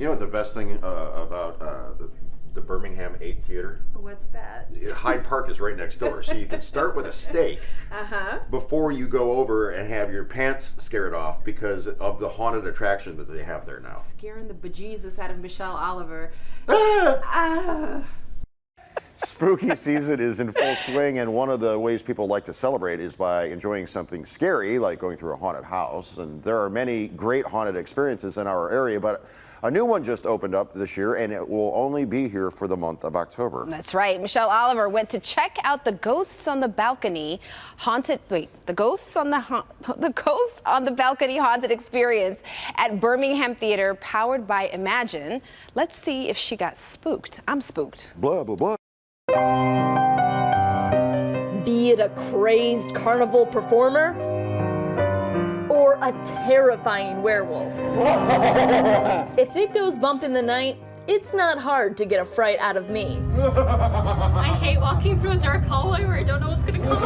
You know what the best thing about the Birmingham 8 Theater? What's that? Hyde Park is right next door, so you can start with a steak before you go over and have your pants scared off because of the haunted attraction that they have there now. Scaring the bejesus out of Michelle Oliver. Spooky season is in full swing, and one of the ways people like to celebrate is by enjoying something scary, like going through a haunted house. And there are many great haunted experiences in our area, but a new one just opened up this year, and it will only be here for the month of October. That's right. Michelle Oliver went to check out the ghosts on the balcony the ghosts on the balcony haunted experience at Birmingham Theater, powered by Imagine. Let's see if she got spooked. I'm spooked. Blah, blah, blah. Be it a crazed carnival performer or a terrifying werewolf. If it goes bump in the night, it's not hard to get a fright out of me. I hate walking through a dark hallway where I don't know what's gonna come.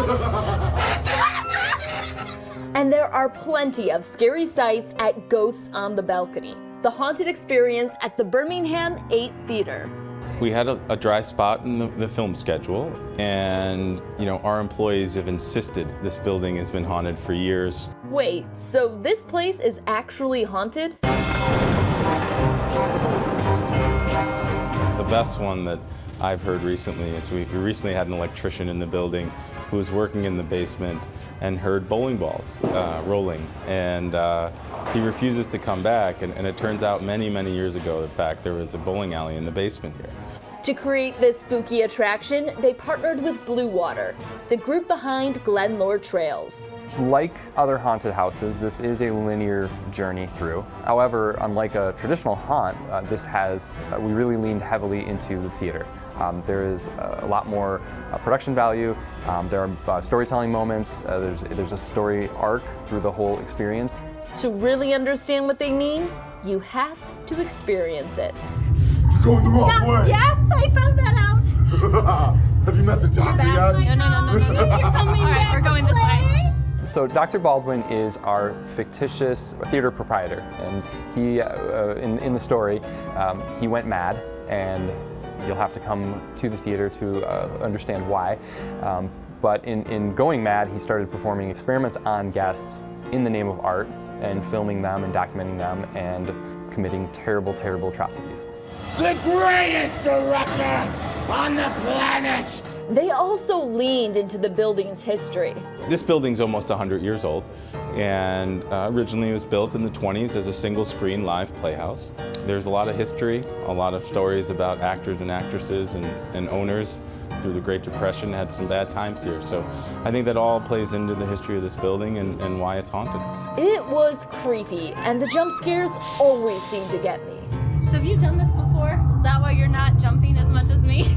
And there are plenty of scary sights at Ghosts on the Balcony, the haunted experience at the Birmingham 8 Theater. We had a dry spot in the film schedule, and our employees have insisted this building has been haunted for years. Wait, so this place is actually haunted? The best one that I've heard recently is we recently had an electrician in the building who was working in the basement and heard bowling balls rolling, and he refuses to come back, and it turns out many years ago, in fact, there was a bowling alley in the basement here. To create this spooky attraction, they partnered with Blue Water, the group behind Glenlore Trails. Like other haunted houses, this is a linear journey through. However, unlike a traditional haunt, we really leaned heavily into the theater. There is a lot more production value. There are storytelling moments. There's a story arc through the whole experience. To really understand what they mean, you have to experience it. You're going the wrong way. Yes, I found that out. Have you met the doctor yet? No. You're coming All right, we're going this way. So Dr. Baldwin is our fictitious theater proprietor, and he, in the story, he went mad, and you'll have to come to the theater to understand why. But in going mad, he started performing experiments on guests in the name of art and filming them and documenting them and committing terrible atrocities. The greatest director on the planet! They also leaned into the building's history. This building's almost 100 years old, and originally it was built in the 20s as a single-screen live playhouse. There's a lot of history, a lot of stories about actors and actresses and owners through the Great Depression had some bad times here. So I think that all plays into the history of this building and why it's haunted. It was creepy, and the jump scares always seem to get me. So have you done this before? Is that why you're not jumping as much as me?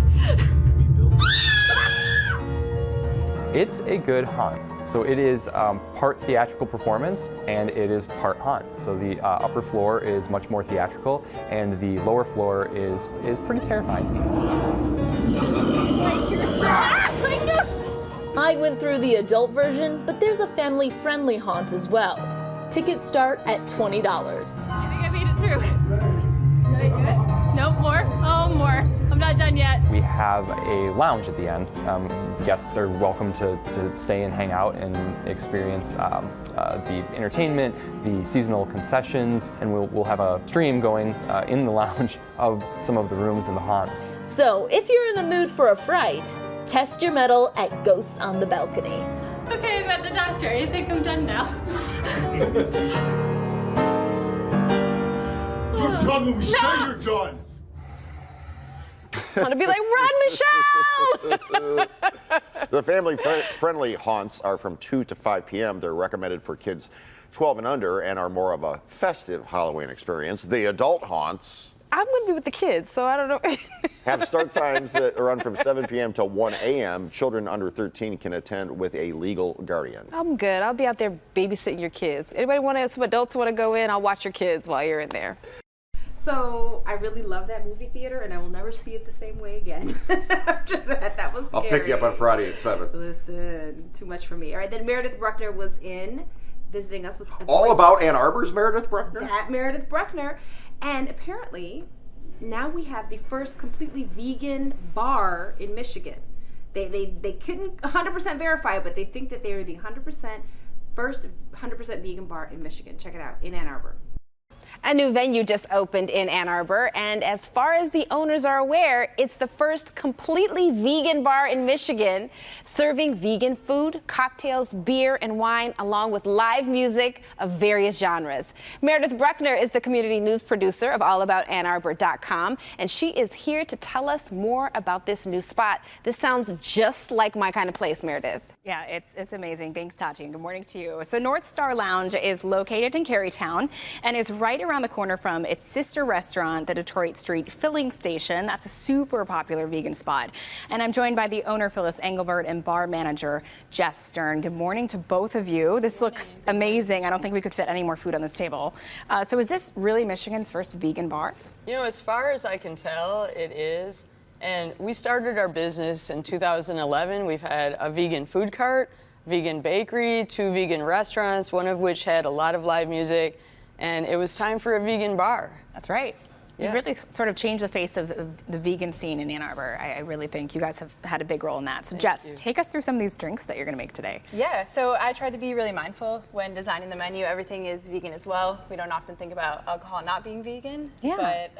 It's a good haunt. So it is part theatrical performance and it is part haunt. So the upper floor is much more theatrical and the lower floor is pretty terrifying. I went through the adult version, but there's a family-friendly haunt as well. Tickets start at $20. I think I made it through. Did I do it? Nope, more. Oh, more. I'm not done yet. We have a lounge at the end. Guests are welcome to stay and hang out and experience the entertainment, the seasonal concessions, and we'll have a stream going in the lounge of some of the rooms in the haunt. So if you're in the mood for a fright, test your mettle at Ghosts on the Balcony. Okay, I met the doctor. I think I'm done now. You're done when we say you're done! I want to be like, run, Michelle! The family-friendly haunts are from 2 to 5 p.m. They're recommended for kids 12 and under and are more of a festive Halloween experience. The adult haunts... I'm going to be with the kids, so I don't know. have start times that run from 7 p.m. to 1 a.m. Children under 13 can attend with a legal guardian. I'm good. I'll be out there babysitting your kids. Anybody some adults want to go in, I'll watch your kids while you're in there. So I really love that movie theater, and I will never see it the same way again. After that was scary. I'll pick you up on Friday at 7. Listen, too much for me. All right, then Meredith Bruckner was in visiting us with All about Ann Arbor's Meredith Bruckner? that Meredith Bruckner. And apparently, now we have the first completely vegan bar in Michigan. They couldn't 100% verify it, but they think that they are the first 100% vegan bar in Michigan. Check it out, in Ann Arbor. A new venue just opened in Ann Arbor, and as far as the owners are aware, it's the first completely vegan bar in Michigan, serving vegan food, cocktails, beer, and wine, along with live music of various genres. Meredith Bruckner is the community news producer of AllAboutAnnArbor.com, and she is here to tell us more about this new spot. This sounds just like my kind of place, Meredith. Yeah, it's amazing. Thanks, Tati, and good morning to you. So North Star Lounge is located in Carytown and is right around the corner from its sister restaurant, the Detroit Street Filling Station. That's a super popular vegan spot. And I'm joined by the owner, Phyllis Engelbert, and bar manager, Jess Stern. Good morning to both of you. This looks amazing. I don't think we could fit any more food on this table. So is this really Michigan's first vegan bar? You know, as far as I can tell, it is. And we started our business in 2011. We've had a vegan food cart, vegan bakery, 2 vegan restaurants, one of which had a lot of live music, and it was time for a vegan bar. That's right. Yeah. You really sort of changed the face of the vegan scene in Ann Arbor. I really think you guys have had a big role in that. So Jess, take us through some of these drinks that you're going to make today. Yeah, so I try to be really mindful when designing the menu. Everything is vegan as well. We don't often think about alcohol not being vegan, but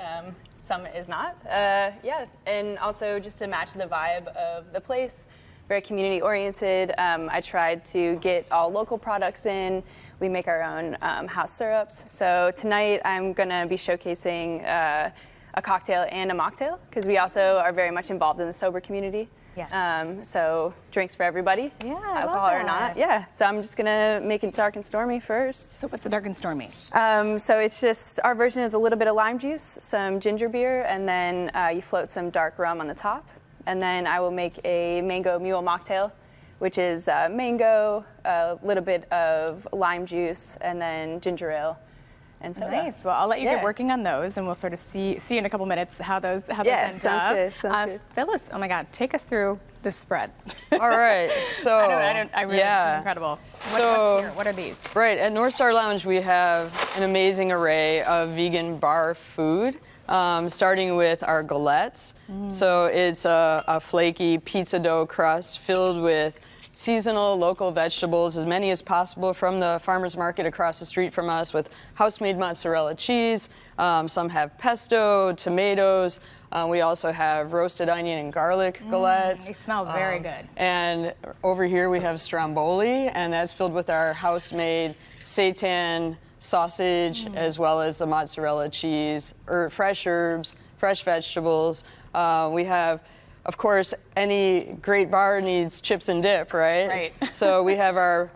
some is not. Yes, and also just to match the vibe of the place, very community oriented. I tried to get all local products in. We make our own house syrups. So tonight I'm gonna be showcasing a cocktail and a mocktail, because we also are very much involved in the sober community. Yes. So drinks for everybody, alcohol or not. Yeah, so I'm just gonna make it dark and stormy first. So what's the dark and stormy? So it's just, our version is a little bit of lime juice, some ginger beer, and then you float some dark rum on the top. And then I will make a mango mule mocktail, which is mango, a little bit of lime juice, and then ginger ale and soda. Nice. Well, I'll let you get working on those, and we'll sort of see in a couple minutes how those end up. Sounds good. Sounds good. Phyllis, oh my God, take us through this spread. All right, so I really, this is incredible. What are these? Right, at North Star Lounge we have an amazing array of vegan bar food, starting with our galettes. So it's a flaky pizza dough crust filled with seasonal local vegetables, as many as possible from the farmer's market across the street from us, with house-made mozzarella cheese. Some have pesto, tomatoes. We also have roasted onion and garlic galettes. They smell very good. And over here we have stromboli, and that's filled with our house-made seitan sausage, as well as the mozzarella cheese, fresh herbs, fresh vegetables. We have, of course, any great bar needs chips and dip, right? Right. So we have our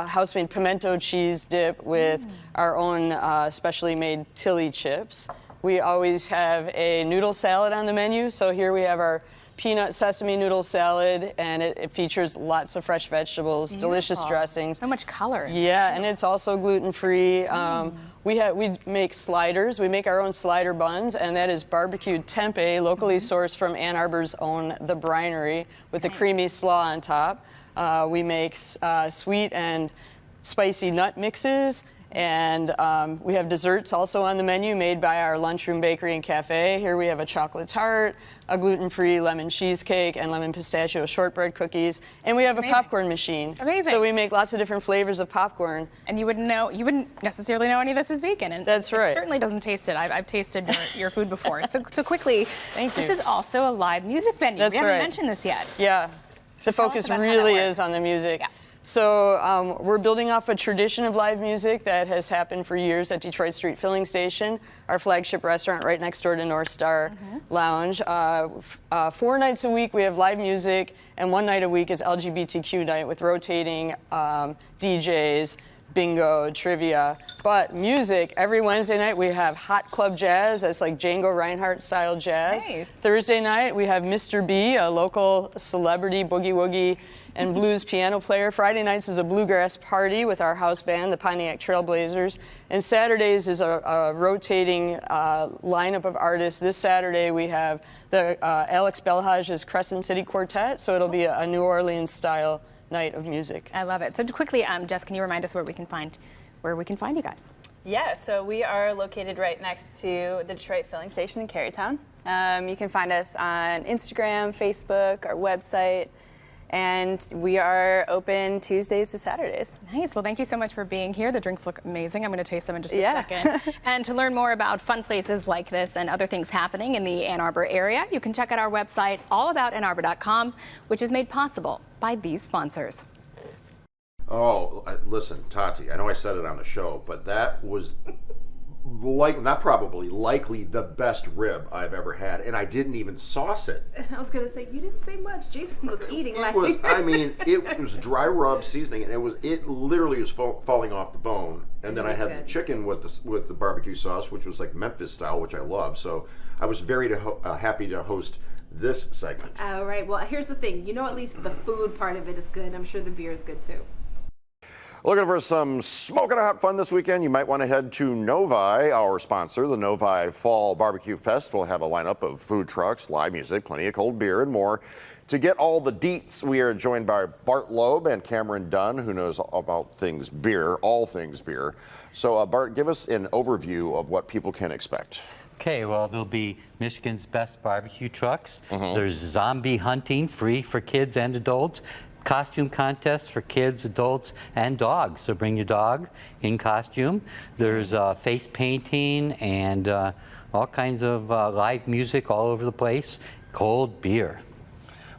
house-made pimento cheese dip with our own specially made Tilly chips. We always have a noodle salad on the menu. So here we have our peanut sesame noodle salad, and it features lots of fresh vegetables, delicious dressings. So much color. Yeah, and it's also gluten-free. We make sliders. We make our own slider buns, and that is barbecued tempeh, locally sourced from Ann Arbor's own The Brinery, with the creamy slaw on top. We make sweet and spicy nut mixes, and we have desserts also on the menu made by our lunchroom bakery and cafe. Here we have a chocolate tart, a gluten-free lemon cheesecake, and lemon pistachio shortbread cookies. And we have a popcorn machine. Amazing. So we make lots of different flavors of popcorn. And you wouldn't necessarily know any of this is vegan. And that's right. It certainly doesn't taste it. I've tasted your food before. So quickly, Thank you. This is also a live music venue. That's we haven't right. mentioned this yet. Yeah, the focus really is on the music. Yeah. So we're building off a tradition of live music that has happened for years at Detroit Street Filling Station, our flagship restaurant right next door to North Star Lounge. 4 nights a week we have live music, and 1 night a week is LGBTQ night with rotating DJs, bingo, trivia. But music, every Wednesday night we have Hot Club Jazz. That's like Django Reinhardt style jazz. Nice. Thursday night we have Mr. B, a local celebrity boogie woogie and blues piano player. Friday nights is a bluegrass party with our house band, the Pontiac Trailblazers. And Saturdays is a rotating lineup of artists. This Saturday we have the Alex Belhaj's Crescent City Quartet, so it'll be a New Orleans style night of music. I love it. So quickly, Jess, can you remind us where we can find you guys? Yeah, so we are located right next to the Detroit Filling Station in Carytown. You can find us on Instagram, Facebook, our website, and we are open Tuesdays to Saturdays. Nice. Well, thank you so much for being here. The drinks look amazing. I'm going to taste them in just a second. And to learn more about fun places like this and other things happening in the Ann Arbor area, you can check out our website, allaboutannarbor.com, which is made possible by these sponsors. Oh, listen, Tati, I know I said it on the show, but that was likely the best rib I've ever had, and I didn't even sauce it. I was gonna say, you didn't say much. Jason was eating It was dry rub seasoning, and it literally was falling off the bone. And then I had the chicken with the barbecue sauce, which was like Memphis style, which I love. So I was very happy to host this segment. All right, well, here's the thing. You know, at least the food part of it is good. I'm sure the beer is good too. Looking for some smoking hot fun this weekend? You might want to head to Novi, our sponsor. The Novi Fall Barbecue Fest will have a lineup of food trucks, live music, plenty of cold beer, and more. To get all the deets, we are joined by Bart Loeb and Cameron Dunn, who knows about things beer, all things beer. So, Bart, give us an overview of what people can expect. Okay, well, there'll be Michigan's best barbecue trucks. There's zombie hunting, free for kids and adults. Costume contests for kids, adults, and dogs. So bring your dog in costume. There's face painting and all kinds of live music all over the place. Cold beer.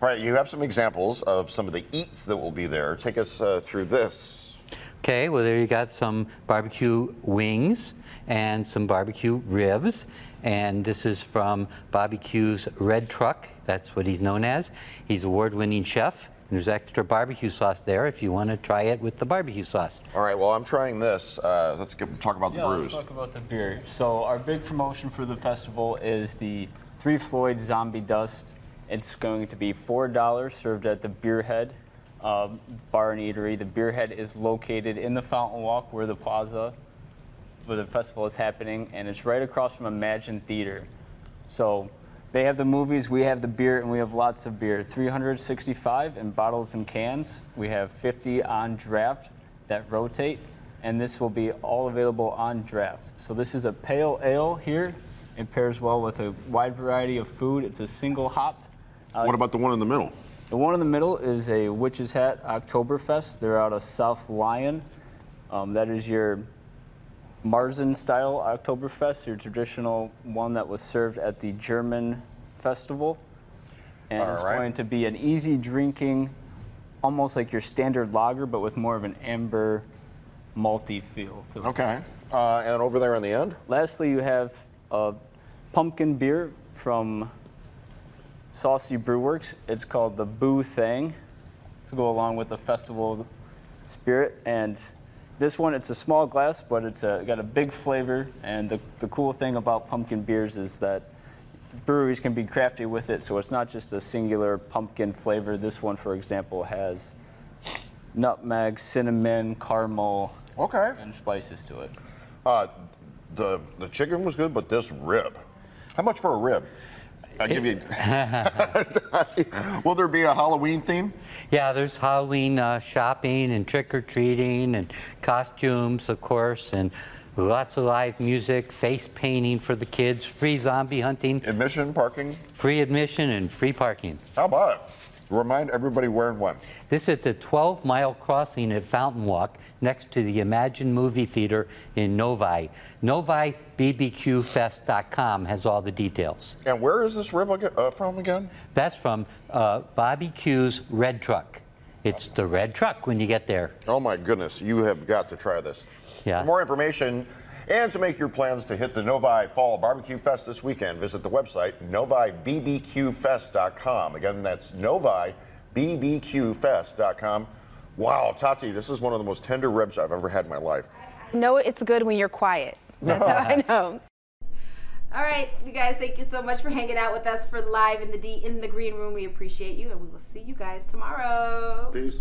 All right, you have some examples of some of the eats that will be there. Take us through this. Okay, well, there you got some barbecue wings and some barbecue ribs. And this is from Bobby Q's Red Truck. That's what he's known as. He's an award-winning chef. There's extra barbecue sauce there if you want to try it with the barbecue sauce. All right, well, I'm trying this. Let's talk about the brews. Let's talk about the beer. So our big promotion for the festival is the 3 Floyd Zombie Dust. It's going to be $4 served at the Beerhead Bar and Eatery. The Beerhead is located in the Fountain Walk where the plaza where the festival is happening, and it's right across from Imagine Theater. So they have the movies, we have the beer, and we have lots of beer. 365 in bottles and cans. We have 50 on draft that rotate, and this will be all available on draft. So this is a pale ale here. It pairs well with a wide variety of food. It's a single hopped. What about the one in the middle? The one in the middle is a Witch's Hat Oktoberfest. They're out of South Lyon. That is your Marzen style Oktoberfest, your traditional one that was served at the German festival. And it's going to be an easy drinking, almost like your standard lager, but with more of an amber malty feel to it. Okay. And over there on the end? Lastly, you have a pumpkin beer from Saucy Brewworks. It's called the Boo Thang to go along with the festival spirit. And this one, it's a small glass, but it's got a big flavor. And the cool thing about pumpkin beers is that breweries can be crafty with it, so it's not just a singular pumpkin flavor. This one, for example, has nutmeg, cinnamon, caramel, and spices to it. The chicken was good, but this rib. How much for a rib? I give you. Will there be a Halloween theme? Yeah, there's Halloween shopping and trick-or-treating and costumes, of course, and lots of live music, face painting for the kids, free zombie hunting. Admission, parking? Free admission and free parking. How about it? Remind everybody where and when. This is at the 12-mile crossing at Fountain Walk next to the Imagine Movie Theater in Novi. NoviBBQFest.com has all the details. And where is this rib from again? That's from Bobby Q's Red Truck. It's the Red Truck when you get there. Oh my goodness, you have got to try this. Yeah. For more information and to make your plans to hit the Novi Fall Barbecue Fest this weekend, visit the website NoviBBQFest.com. Again, that's NoviBBQFest.com. Wow, Tati, this is one of the most tender ribs I've ever had in my life. No, it's good when you're quiet. That's how I know. All right, you guys, thank you so much for hanging out with us for Live in the Green Room. We appreciate you, and we will see you guys tomorrow. Peace.